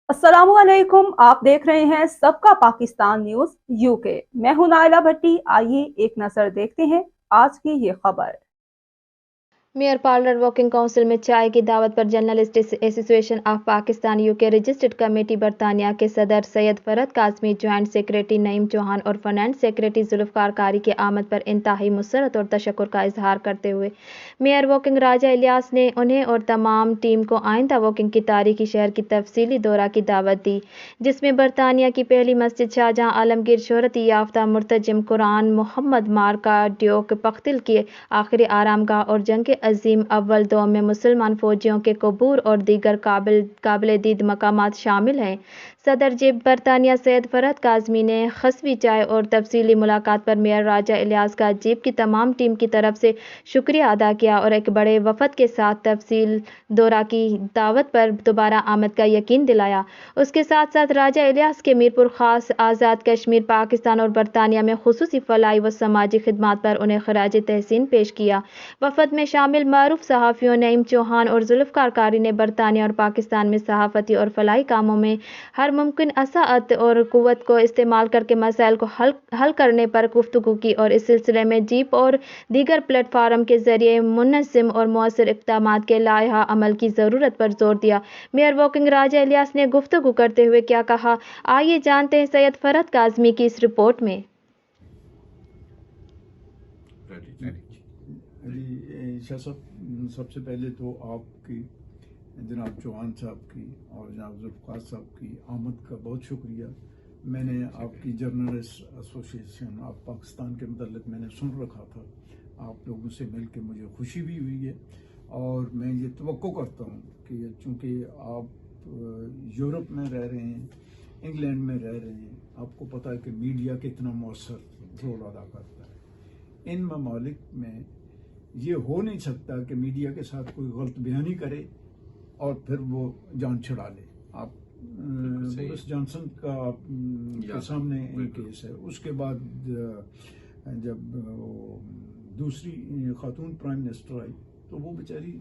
अस्सलामुअलैकुम। आप देख रहे हैं सबका पाकिस्तान न्यूज यूके। मैं हूं नायला भट्टी। आइए एक नजर देखते हैं आज की ये खबर। मेयर पार्लर वर्किंग काउंसिल में चाय की दावत पर journalist association of Pakistan UK registered committee बरतानिया के सदर सैयद फरहद काज़मी, ज्वाइंट सेक्रेटरी नईम चौहान और फाइनेंस सेक्रेटरी जुल्फ़िकार कारी की आमद पर इंतहाई मुसरत और तशक्कुर का इजहार करते हुए मेयर वर्किंग राजा इलियास ने उन्हें और तमाम टीम को आइंदा वर्किंग की तारीखी शहर की तफसीली दौरा की दावत दी, जिसमें बरतानिया की पहली मस्जिद शाहजहां आलमगीर शोहरत याफ्ता मुर्तजिम कुरान मोहम्मद मार्का ड्योक पख्तिल की आखिरी आरामगाह और जंग के अजीम अव्वल दौर में मुसलमान फौजियों के कबूर और दीगर काबिल दीद मकामात शामिल हैं। सदर जेब बरतानिया सैयद फरहद काज़मी ने खसवी चाय और तफसीली मुलाकात पर मेयर राजा इलियास का जेब की तमाम टीम की तरफ से शुक्रिया अदा किया और एक बड़े वफद के साथ तफसील दौरा की दावत पर दोबारा आमद का यकीन दिलाया। उसके साथ साथ राजा इलियास के मीरपुर खास, आज़ाद कश्मीर, पाकिस्तान और बरतानिया में खुसूसी फलाई व समाजी खिदमात पर उन्हें खराज तहसीन पेश किया। वफद में शामिल मारूफ सहाफ़ियों नईम चौहान और जुल्फ़िकार कारी ने बरतानिया और पाकिस्तान में सहाफ़ती और फलाही कामों में हर मुमकिन असाअत और क़ुव्वत को इस्तेमाल करके मसाइल को हल करने पर गुफ्तगू की और इस सिलसिले में जीप और दीगर प्लेटफार्म के ज़रिए मुनज़्ज़म और मौसर इक़दामात के लाइहा अमल की ज़रूरत पर जोर दिया। मेयर वर्किंग राजा इलियास ने गुफ्तगू करते हुए क्या कहा, आइए जानते हैं सैयद फरहद काज़मी की इस रिपोर्ट में। जी शाह साहब, सबसे पहले तो आपकी, जनाब चौहान साहब की और जनाब जुल्फ़िकार साहब की आमद का बहुत शुक्रिया। मैंने आपकी जर्नलिस्ट एसोसिएशन ऑफ पाकिस्तान के मतलब मैंने सुन रखा था। आप लोगों से मिल के मुझे खुशी भी हुई है और मैं ये तवक्को करता हूँ कि चूँकि आप यूरोप में रह रहे हैं, इंग्लैंड में रह रहे हैं, आपको पता है कि मीडिया कितना मौसर रोल अदा करता है। इन ममालिक में ये हो नहीं सकता कि मीडिया के साथ कोई गलत बयानी करे और फिर वो जान छुड़ा ले। आप बोरिस जॉनसन का के सामने केस है, उसके बाद जब वो दूसरी खातून प्राइम मिनिस्टर आई तो वो बेचारी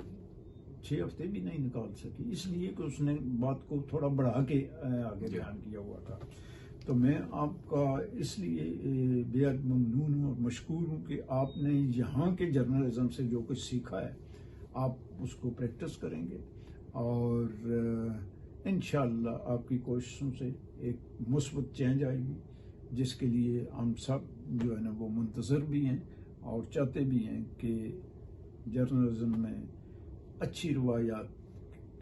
6 हफ्ते भी नहीं निकाल सकी, इसलिए कि उसने बात को थोड़ा बढ़ा के आगे बयान किया हुआ था। तो मैं आपका इसलिए बेहद ममनून हूँ और मशकूर हूँ कि आपने यहाँ के जर्नलिज्म से जो कुछ सीखा है आप उसको प्रैक्टिस करेंगे और इंशाअल्लाह आपकी कोशिशों से एक मुस्बत चेंज आएगी, जिसके लिए हम सब जो है ना वो मुंतज़र भी हैं और चाहते भी हैं कि जर्नलिज्म में अच्छी रवायात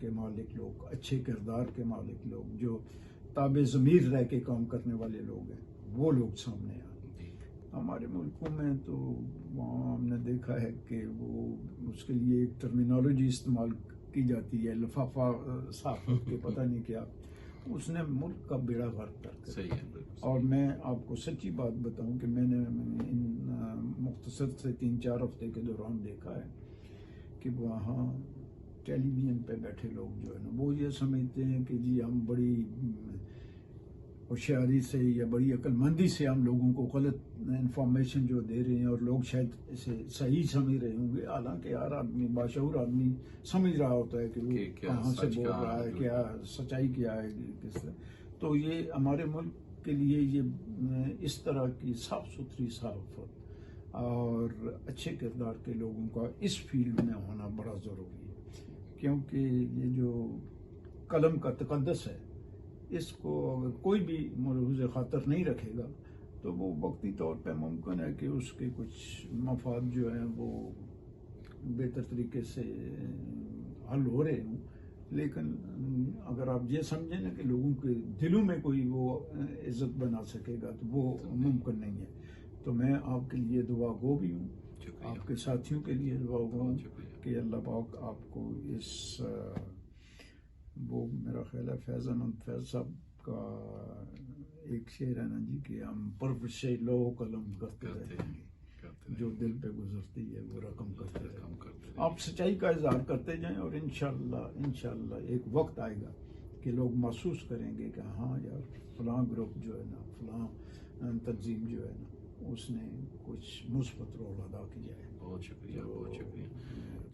के मालिक लोग, अच्छे किरदार के मालिक लोग, जो ताबे ज़मीर रह के काम करने वाले लोग हैं, वो लोग सामने आए। हमारे मुल्कों में तो वहाँ हमने देखा है कि वो उसके लिए एक टर्मिनोलॉजी इस्तेमाल की जाती है, लिफाफा साफ के पता नहीं क्या, उसने मुल्क का बेड़ा गर्क कर सही है। और मैं आपको सच्ची बात बताऊं कि मैंने इन मुख्तसर से 3-4 हफ्ते के दौरान देखा है कि वहाँ टेलीविज़न पे बैठे लोग जो है ना वो ये समझते हैं कि जी हम बड़ी होशियारी से या बड़ी अक्लमंदी से हम लोगों को गलत इंफॉर्मेशन जो दे रहे हैं और लोग शायद इसे सही समझ रहे होंगे, हालांकि हर आदमी, बाशऊर आदमी समझ रहा होता है कि वो कहाँ से बोल रहा है, क्या सच्चाई क्या है, किस तरह। तो ये हमारे मुल्क के लिए ये इस तरह की साफ सुथरी सहाफ़त और अच्छे किरदार के लोगों का इस फील्ड में होना बड़ा ज़रूरी है, क्योंकि ये जो कलम का तकद्दस है, इसको अगर कोई भी मलहूज़ ख़ातर नहीं रखेगा तो वो वक्ती तौर पे मुमकिन है कि उसके कुछ मफाद जो हैं वो बेहतर तरीके से हल हो रहे हों, लेकिन अगर आप ये समझें ना कि लोगों के दिलों में कोई वो इज़्ज़त बना सकेगा तो वो मुमकिन नहीं है। तो मैं आपके लिए दुआ गो भी हूँ, आपके साथियों के लिए दुआ गो हूँ कि अल्लाह पाक आपको इस वो मेरा ख्याल है फैज़ साहब का एक शेर है ना जी कि हम परवरिशे लो कलम करते रहेंगे, जो दिल पे गुजरती है वो रकम करते रहेंगे। आप सच्चाई का इज़हार करते जाएं और इंशाअल्लाह एक वक्त आएगा कि लोग महसूस करेंगे कि हाँ यार फ़लाँ ग्रुप जो है ना, फ़लाँ तंजीम जो है ना, उसने कुछ मुस्बत रोल अदा किया है। बहुत शुक्रिया, बहुत शुक्रिया।